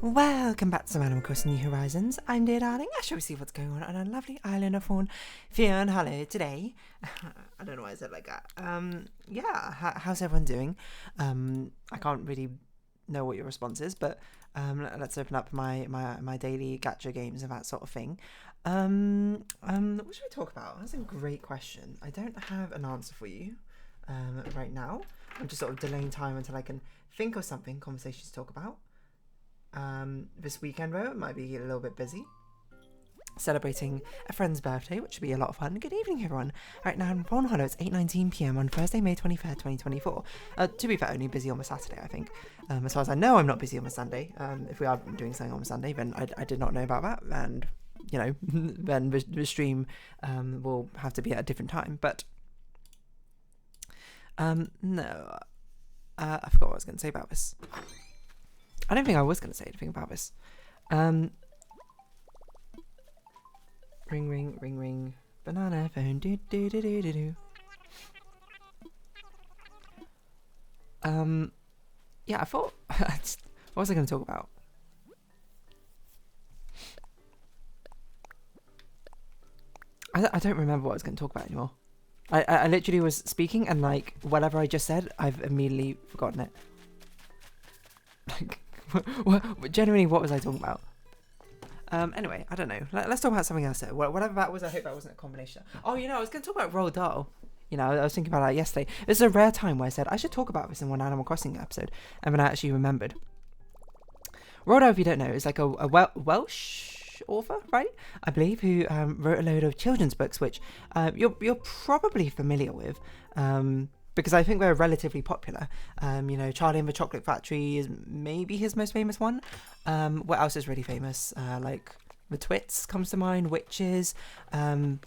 Welcome back to some Animal Crossing New Horizons. I'm dear darling. I shall see what's going on a lovely island of Fawnhallow today. I don't know why I said it like that. Yeah, how's everyone doing? I can't really know what your response is, but let's open up my daily gacha games and that sort of thing. What should we talk about? That's a great question. I don't have an answer for you right now. I'm just sort of delaying time until I can think of something, conversations to talk about. This weekend, though, it might be a little bit busy. Celebrating a friend's birthday, which should be a lot of fun. Good evening, everyone. Right now in Fawnhallow, it's 8:19 p.m. on Thursday, May 23rd, 2024. To be fair, only busy on the Saturday, I think. As far as I know, I'm not busy on the Sunday. If we are doing something on the Sunday, then I did not know about that. And, you know, then the stream will have to be at a different time. But, no. I forgot what I was going to say about this. I don't think I was going to say anything about this. Ring, ring, ring, ring. Banana phone. Do, do, do, do, do, do. Yeah, I thought... what was I going to talk about? I don't remember what I was going to talk about anymore. I literally was speaking and, like, whatever I just said, I've immediately forgotten it. Like... Generally, what was I talking about? Anyway, I don't know. Let's talk about something else. Whatever that was, I hope that wasn't a combination. Oh, you know, I was going to talk about Roald Dahl. You know, I was thinking about that yesterday. This is a rare time where I said I should talk about this in one Animal Crossing episode, and then I actually remembered. Roald Dahl, if you don't know, is like a Welsh author, right? I believe, who wrote a load of children's books, which you're probably familiar with. Because I think they're relatively popular. You know, Charlie and the Chocolate Factory is maybe his most famous one. What else is really famous? Like, The Twits comes to mind, Witches, Danny,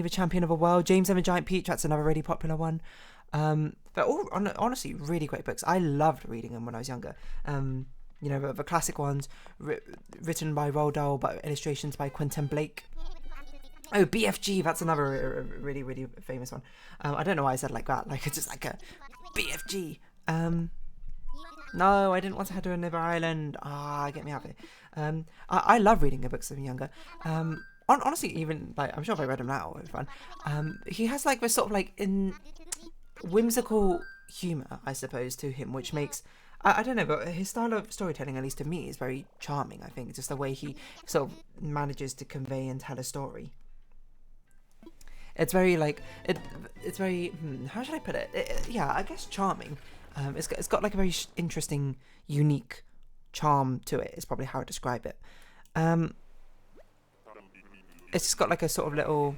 the Champion of the World, James and the Giant Peach, that's another really popular one. They're all, honestly, really great books. I loved reading them when I was younger. You know, the classic ones, written by Roald Dahl, but illustrations by Quentin Blake. Oh, BFG, that's another really, really famous one. I don't know why I said it like that. Like, it's just like a BFG. No, I didn't want to head to another island. Get me out of here. I love reading the books when I'm younger. Honestly, even, like, I'm sure if I read them now, it would be fun. He has, like, this sort of, like, whimsical humour, I suppose, to him, which makes... I don't know, but his style of storytelling, at least to me, is very charming, I think. Just the way he sort of manages to convey and tell a story. It's very, like, it's very, how should I put it? Yeah, I guess charming. It's got like a very interesting, unique charm to it, is probably how I describe it. It's just got like a sort of little...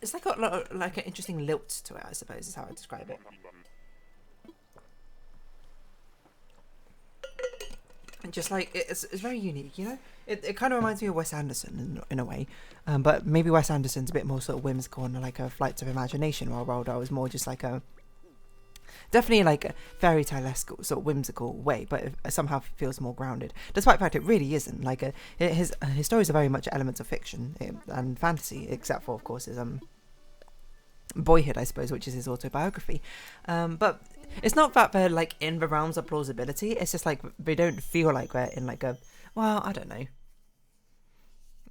It's like got like an interesting lilt to it, I suppose, is how I describe it. And just like, it's very unique, you know? It kind of reminds me of Wes Anderson in a way. But maybe Wes Anderson's a bit more sort of whimsical and like a flight of imagination, while Roald Dahl is more just like a... Definitely like a fairy tale-esque sort of whimsical way, but it somehow feels more grounded. Despite the fact it really isn't. Like, his stories are very much elements of fiction and fantasy, except for, of course, his Boyhood, I suppose, which is his autobiography. But... it's not that they're, like, in the realms of plausibility. It's just, like, they don't feel like they're in, like, a... Well, I don't know.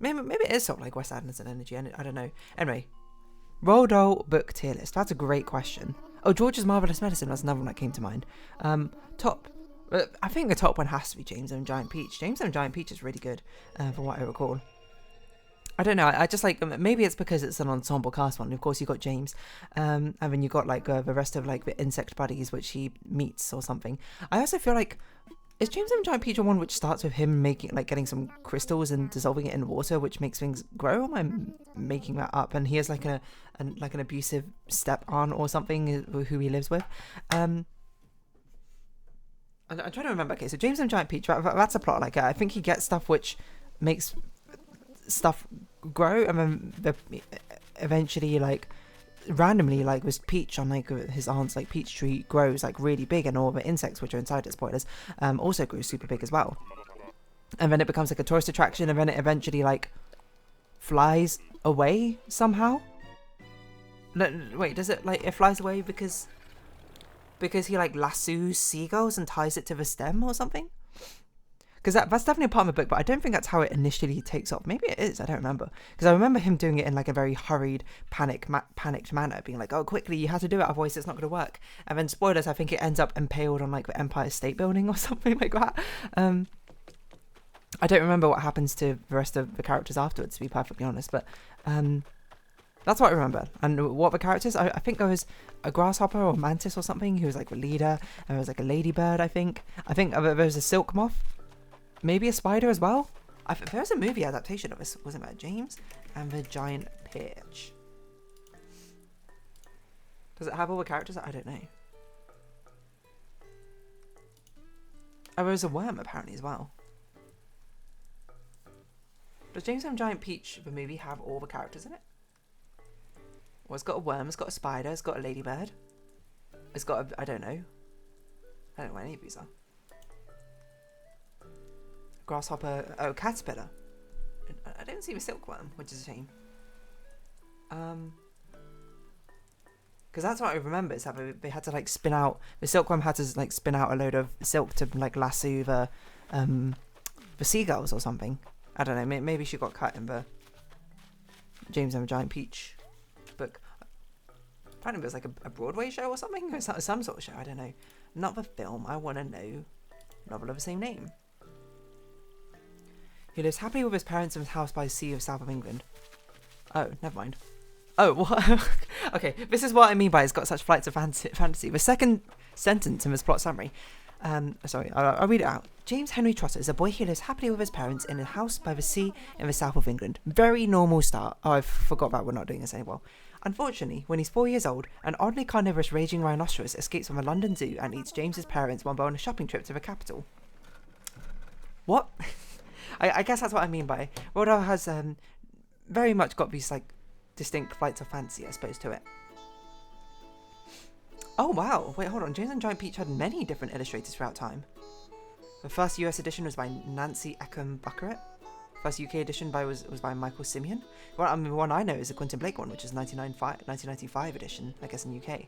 Maybe it is sort of like Wes Anderson energy. I don't know. Anyway. Roald Dahl book tier list. That's a great question. Oh, George's Marvelous Medicine. That's another one that came to mind. Top... I think the top one has to be James and Giant Peach. James and Giant Peach is really good, from what I recall. I don't know, I just like, maybe it's because it's an ensemble cast one. Of course, you got James, and then you got like the rest of like the insect buddies which he meets or something. I also feel like, is James and Giant Peach one which starts with him getting some crystals and dissolving it in water, which makes things grow? Or am I making that up? And he has like an abusive step-aunt or something who he lives with. I'm trying to remember. Okay, so James and Giant Peach, that's a plot. Like, I think he gets stuff which makes stuff grow, and then eventually, like, randomly, like, with Peach on, like, his aunt's, like, peach tree grows, like, really big, and all the insects which are inside it, spoilers, also grow super big as well. And then it becomes, like, a tourist attraction, and then it eventually, like, flies away somehow. No, wait, does it, like, it flies away because... because he like lassos seagulls and ties it to the stem or something. Because that's definitely a part of the book, but I don't think that's how it initially takes off. Maybe it is, I don't remember. Because I remember him doing it in like a very hurried, panicked manner, being like, oh, quickly, you have to do it, otherwise it's not going to work. And then, spoilers, I think it ends up impaled on like the Empire State Building or something like that. I don't remember what happens to the rest of the characters afterwards, to be perfectly honest, but that's what I remember. And what the characters, I think there was a grasshopper or mantis or something who was like the leader, and there was like a ladybird, I think there was a silk moth. Maybe a spider as well? There was a movie adaptation of this, wasn't there? James and the Giant Peach. Does it have all the characters? I don't know. Oh, there was a worm apparently as well. Does James and the Giant Peach, the movie, have all the characters in it? Well, it's got a worm, it's got a spider, it's got a ladybird. It's got a, I don't know what any of these are. Grasshopper, oh, caterpillar. I didn't see the silkworm, which is a shame. Because that's what I remember, is how they had to like spin out, the silkworm had to like spin out a load of silk to like lasso the seagulls or something. I don't know, maybe she got cut in the James and the Giant Peach book. Apparently it was like a Broadway show or something, or some sort of show, I don't know. Not the film, I want to know. Novel of the same name. He lives happily with his parents in his house by the sea of south of England. Oh, never mind. Oh, what? Okay, this is what I mean by it's got such flights of fantasy. The second sentence in this plot summary. Sorry, I'll read it out. James Henry Trotter is a boy who lives happily with his parents in a house by the sea in the south of England. Very normal start. Oh, I forgot about we're not doing this anymore. Unfortunately, when he's 4 years old, an oddly carnivorous raging rhinoceros escapes from a London zoo and eats James's parents while on a shopping trip to the capital. What? I guess that's what I mean by Roald Dahl has very much got these like distinct flights of fancy, I suppose, to it. Oh wow, wait, hold on. James and Giant Peach had many different illustrators throughout time. The first US edition was by Nancy Eckham Buckerett. First UK edition was by Michael Simeon. Well, the one I know is the Quentin Blake one, which is 1995 edition, I guess, in UK.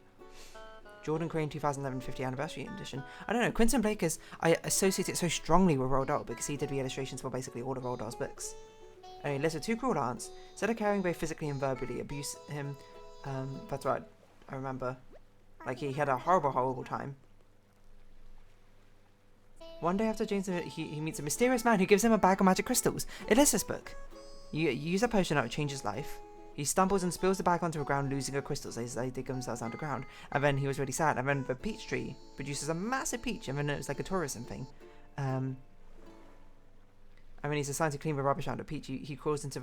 Jordan Crane 2011 50th anniversary edition. I don't know, Quentin Blake I associate it so strongly with Roald Dahl because he did the illustrations for basically all of Roald Dahl's books. And he lives with two cruel aunts, instead of caring both physically and verbally, abuse him. That's right, I remember. Like, he had a horrible time. One day after James, he meets a mysterious man who gives him a bag of magic crystals. It is this book. You use a potion that would change his life. He stumbles and spills the bag onto the ground, losing the crystals as they dig themselves underground. And then he was really sad. And then the peach tree produces a massive peach, and then it's like a tourism thing. And then he's assigned to clean the rubbish out of peach. He crawls into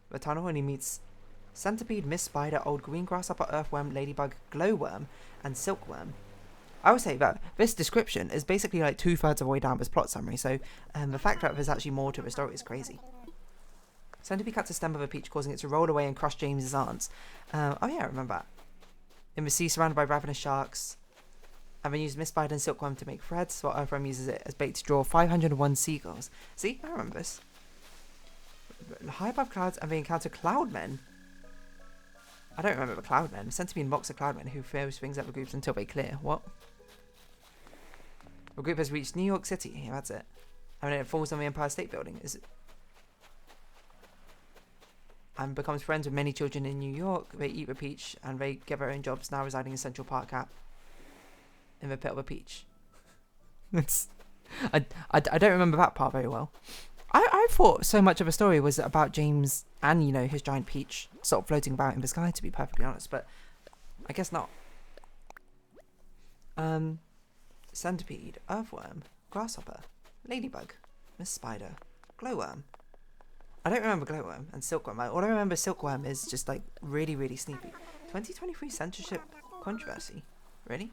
the tunnel and he meets centipede, mist spider, old green grasshopper, earthworm, ladybug, glowworm, and silkworm. I would say that this description is basically like 2/3 of the way down this plot summary, so the fact that there's actually more to the story is crazy. Centipede cuts the stem of a peach, causing it to roll away and crush James's aunts. Oh yeah, I remember that. In the sea, surrounded by ravenous sharks. And then use mist spider and silkworm to make threads, while earthworm uses it as bait to draw 501 seagulls. See, I remember this. High above clouds, and they encounter cloudmen. I don't remember the cloudmen. Centipede mocks the cloudmen, who throw swings at the groups until they clear. What? The group has reached New York City. Yeah, that's it. And then it falls on the Empire State Building. And becomes friends with many children in New York. They eat the peach, and they get their own jobs, now residing in Central Park Cap. In the pit of a peach. I don't remember that part very well. I thought so much of the story was about James and, you know, his giant peach sort of floating about in the sky, to be perfectly honest, but I guess not. Centipede, earthworm, grasshopper, ladybug, mist spider, glowworm. I don't remember glowworm and silkworm. All I remember silkworm is just like really, really sneaky. 2023 censorship controversy. Really?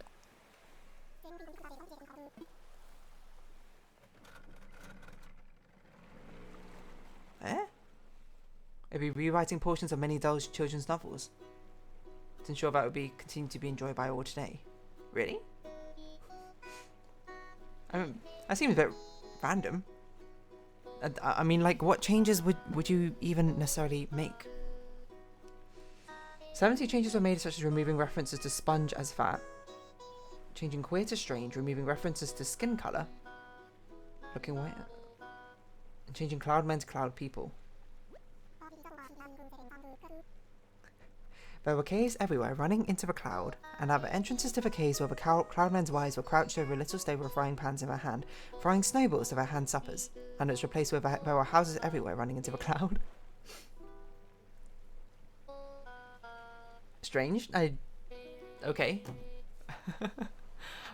It'd be rewriting portions of many Dahl's children's novels to ensure that it would continue to be enjoyed by all today. Really? I mean, that seems a bit random. I mean, like, what changes would you even necessarily make? 70 changes were made, such as removing references to sponge as fat, Changing queer to strange, removing references to skin colour. Looking white. And changing cloud men to cloud people. There were caves everywhere, running into the cloud, and at the entrances to the caves where the cloudmen's wives were crouched over a little stable of frying pans in their hand, frying snowballs to their hand suppers, and it was replaced with there were houses everywhere running into the cloud. Strange. Okay.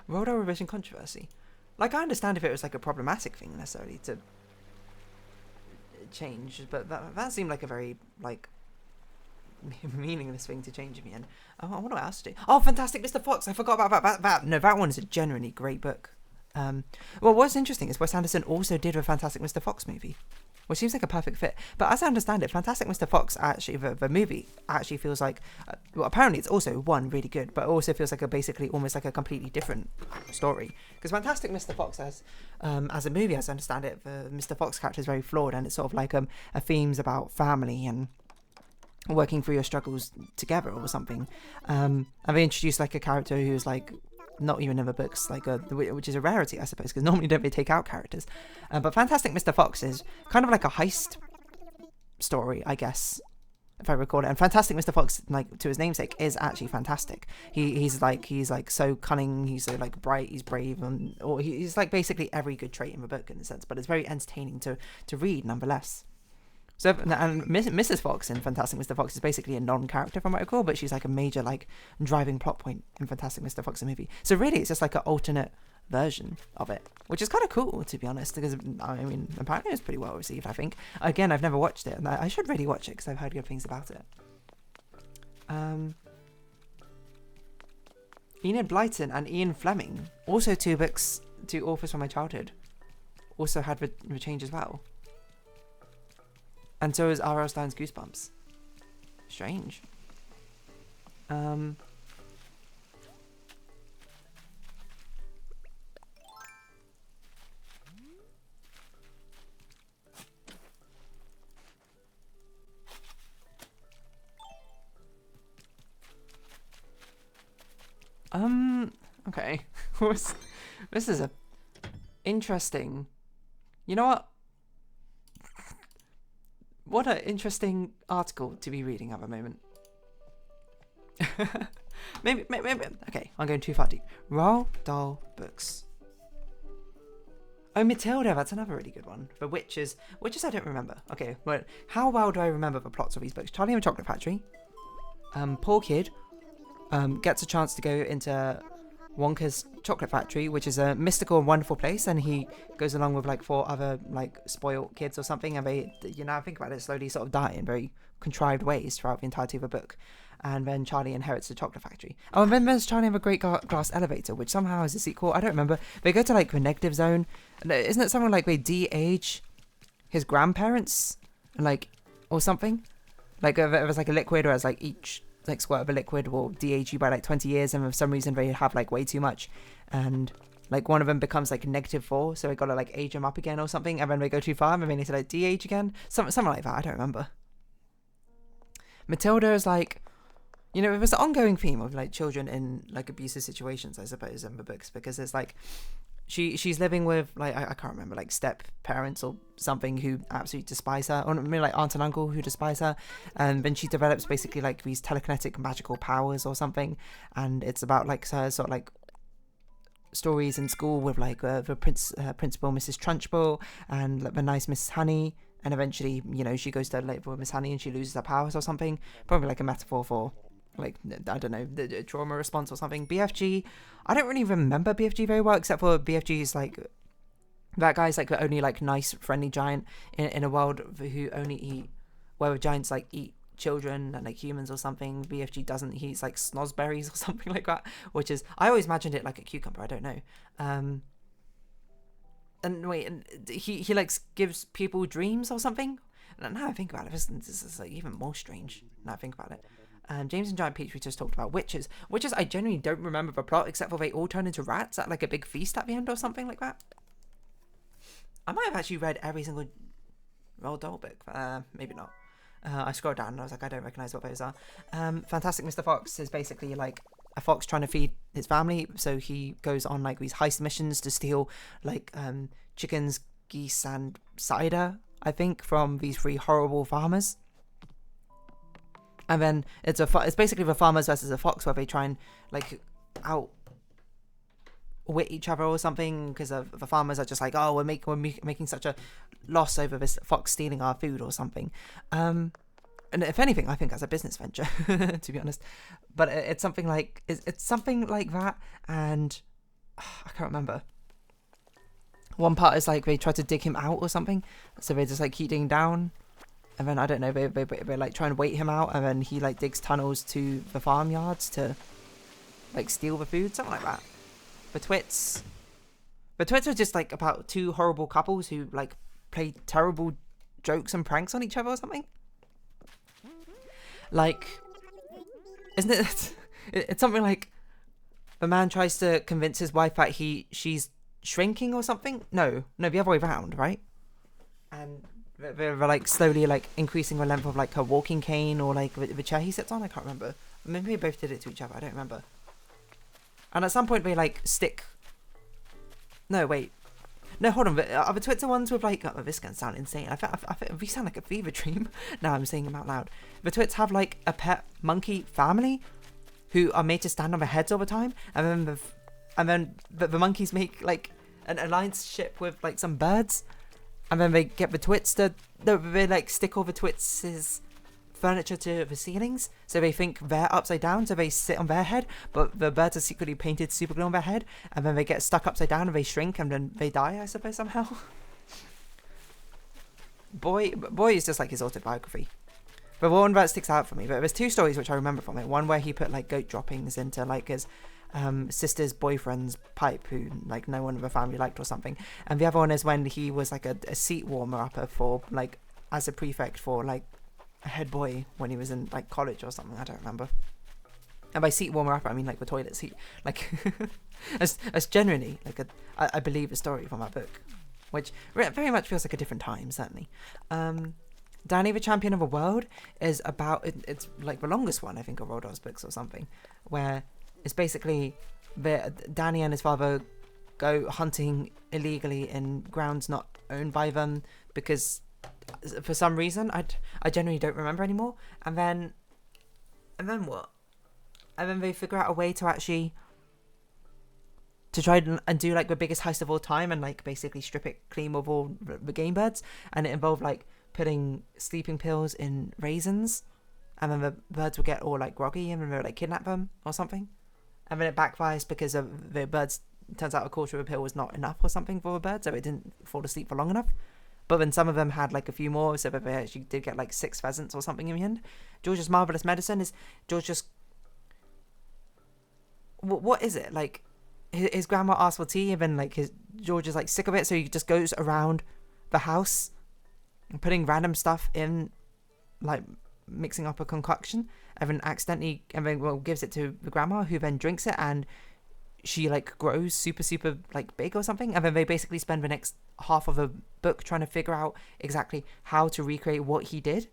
Roald revision controversy. Like, I understand if it was like a problematic thing necessarily to change, but that seemed like a very like meaningless thing to change in the end. I wonder what else to do. Oh, Fantastic Mr. Fox! I forgot about that. No, that one is a genuinely great book. Well, what's interesting is Wes Anderson also did a Fantastic Mr. Fox movie, which seems like a perfect fit. But as I understand it, Fantastic Mr. Fox, actually, the movie actually feels like, well, apparently it's also one really good, but it also feels like basically almost like a completely different story. Because Fantastic Mr. Fox as a movie, as I understand it, the Mr. Fox character is very flawed, and it's sort of like a themes about family and working through your struggles together or something. And they introduced like a character who's like not even in the books, like which is a rarity, I suppose, because normally don't they take out characters. But Fantastic Mr. Fox is kind of like a heist story, I guess, if I recall it. And Fantastic Mr. Fox, like to his namesake, is actually fantastic. He's like so cunning, he's so like bright, he's brave, and or he's like basically every good trait in the book in a sense. But it's very entertaining to read nonetheless. So, and Mrs. Fox in Fantastic Mr. Fox is basically a non-character from what I recall, but she's like a major like driving plot point in Fantastic Mr. Fox the movie. So really, it's just like an alternate version of it, which is kind of cool, to be honest, because I mean, apparently it's pretty well received, I think. Again, I've never watched it, and I should really watch it because I've heard good things about it. Enid Blyton and Ian Fleming, also two authors from my childhood, also had the change as well. And so is R.L. Stein's Goosebumps. Strange. Okay. This is a interesting. You know what? What an interesting article to be reading at the moment. maybe. Okay, I'm going too far deep. Roald Dahl books. Oh, Matilda, that's another really good one. The Witches I don't remember. Okay, but how well do I remember the plots of these books? Charlie and the Chocolate Factory. Poor kid gets a chance to go into Wonka's chocolate factory, which is a mystical and wonderful place, and he goes along with like 4 other like spoiled kids or something, and they, you know, think about it, slowly sort of die in very contrived ways throughout the entirety of the book. And then Charlie inherits the chocolate factory. Oh, and then there's Charlie and the Great Glass Elevator, which somehow is a sequel. I don't remember. They go to like the negative zone. Isn't it something like they de-age his grandparents, like, or something? Like there was like a liquid, whereas like each like squirt of a liquid will de-age you by like 20 years, and for some reason they have like way too much, and like one of them becomes like -4, so they gotta like age them up again or something, and then they go too far and they need to like de-age again, something like that. I don't remember. Matilda is like, you know, it was the ongoing theme of like children in like abusive situations, I suppose, in the books, because it's like she's living with like I can't remember, like step parents or something who absolutely despise her, or maybe like aunt and uncle who despise her, and then she develops basically like these telekinetic magical powers or something, and it's about like her sort of like stories in school with like the principal Mrs. Trunchbull and like, the nice Miss Honey, and eventually, you know, she goes to live with Miss Honey and she loses her powers or something, probably like a metaphor for like, I don't know, the trauma response or something. BFG, I don't really remember BFG very well, except for BFG is like, that guy's like the only like nice friendly giant in a world who only eat, where the giants like eat children and like humans or something. BFG doesn't, he eats like snozberries or something like that, which is, I always imagined it like a cucumber, I don't know. And wait, and he like gives people dreams or something. Now I think about it, this is like even more strange now I think about it. James and Giant Peach, we just talked about. Witches, I genuinely don't remember the plot, except for they all turn into rats at like a big feast at the end or something like that. I might have actually read every single Roald Dahl book, maybe not. I scrolled down and I was like, I don't recognise what those are. Fantastic Mr. Fox is basically like a fox trying to feed his family, so he goes on like these heist missions to steal like chickens, geese, and cider, I think, from these three horrible farmers. And then it's basically the farmers versus a fox, where they try and like outwit each other or something, because the farmers are just like, oh, we're making such a loss over this fox stealing our food or something. And if anything, I think that's a business venture, to be honest. But it's something like it's something like that, and I can't remember. One part is like they try to dig him out or something, so they just like keep digging down, and then I don't know, they like try and wait him out, and then he like digs tunnels to the farmyards to like steal the food, something like that. The twits are just like about two horrible couples who like play terrible jokes and pranks on each other or something. Like, isn't it? It's something like the man tries to convince his wife that she's shrinking or something. No, the other way around, right? And they're like slowly like increasing the length of like her walking cane or like the chair he sits on. I can't remember. Maybe they both did it to each other. I don't remember. And at some point they like stick. No, wait. No, hold on. Are the Twitter ones with like... Oh, this is going to sound insane. I think we sound like a fever dream. Now I'm saying them out loud. The Twits have like a pet monkey family who are made to stand on their heads all the time. And then the monkeys make like an alliance-ship with like some birds. And then they get the Twits to... They like stick all the Twits' furniture to the ceilings, so they think they're upside down, so they sit on their head, but the birds are secretly painted super glue on their head, and then they get stuck upside down and they shrink and then they die, I suppose, somehow. Boy is just like his autobiography. But one that sticks out for me, but there's two stories which I remember from it. One where he put like goat droppings into like his sister's boyfriend's pipe, who like no one in the family liked or something, and the other one is when he was like a seat warmer upper for like as a prefect for like a head boy when he was in like college or something. I don't remember. And by seat warmer upper, I mean like the toilet seat. Like as generally like I believe a story from that book, which very much feels like a different time, certainly. Danny, the Champion of the World, is about it's like the longest one I think of Roald Dahl's books or something, where it's basically Danny and his father go hunting illegally in grounds not owned by them because for some reason I generally don't remember anymore, and then what? And then they figure out a way to actually to try and do like the biggest heist of all time and like basically strip it clean of all the game birds, and it involved like putting sleeping pills in raisins, and then the birds would get all like groggy and then they would like kidnap them or something, and then it backfires because of the birds. Turns out a quarter of a pill was not enough or something for the bird, so it didn't fall asleep for long enough. But then some of them had like a few more, so they actually did get like 6 pheasants or something in the end. George's Marvelous Medicine is George just... What is it? Like, his grandma asked for tea, and then like George is like sick of it, so he just goes around the house and putting random stuff in, like mixing up a concoction, and then accidentally, and then gives it to the grandma, who then drinks it, and she like grows super like big or something, and then they basically spend the next half of the book trying to figure out exactly how to recreate what he did,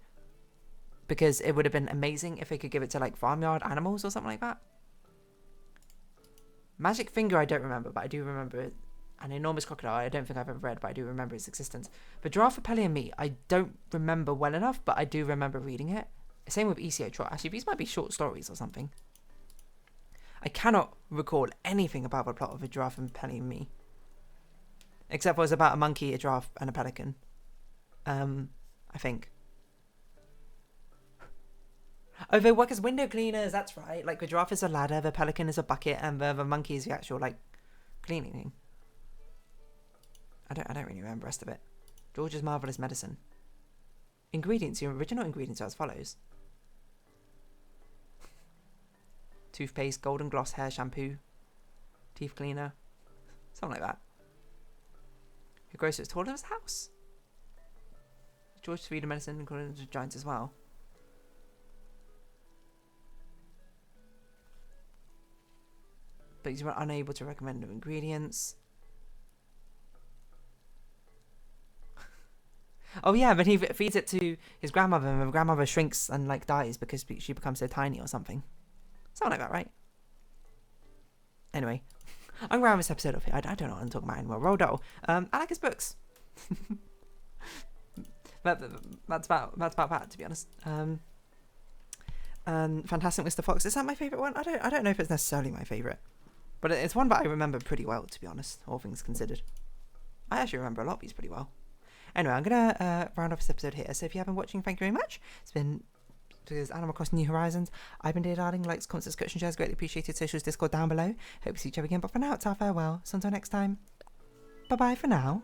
because it would have been amazing if they could give it to like farmyard animals or something like that. Magic Finger I don't remember, but I do remember An Enormous Crocodile. I don't think I've ever read, but I do remember its existence. The Giraffe for Pelly and Me I don't remember well enough, but I do remember reading it. Same with ECO Trot. Actually, these might be short stories or something. I cannot recall anything about the plot of A Giraffe and Penny and Me, except for it's about a monkey, a giraffe, and a pelican. I think. Oh, they work as window cleaners. That's right. Like the giraffe is a ladder, the pelican is a bucket, and the monkey is the actual like cleaning thing. I don't really remember the rest of it. George's Marvelous Medicine. Ingredients. Your original ingredients are as follows: toothpaste, golden gloss hair shampoo, teeth cleaner, something like that. Who grows so it's taller than his house? George's food and medicine according to giants as well. But he's unable to recommend new ingredients. Oh yeah, but he feeds it to his grandmother, and the grandmother shrinks and like dies because she becomes so tiny or something. Something like that, right? Anyway, I'm going to round this episode off here. I don't know what I'm talking about anymore. Roald Dahl. I like his books. That's about that, to be honest. Fantastic Mr. Fox. Is that my favourite one? I don't know if it's necessarily my favourite. But it's one that I remember pretty well, to be honest, all things considered. I actually remember a lot of these pretty well. Anyway, I'm going to round off this episode here. So if you have been watching, thank you very much. It's been Animal Crossing New Horizons. I've been Darling. Likes, comments, discussion, shares, greatly appreciated. Socials, Discord down below. Hope to see each other again. But for now, it's our farewell. So until next time, bye-bye for now.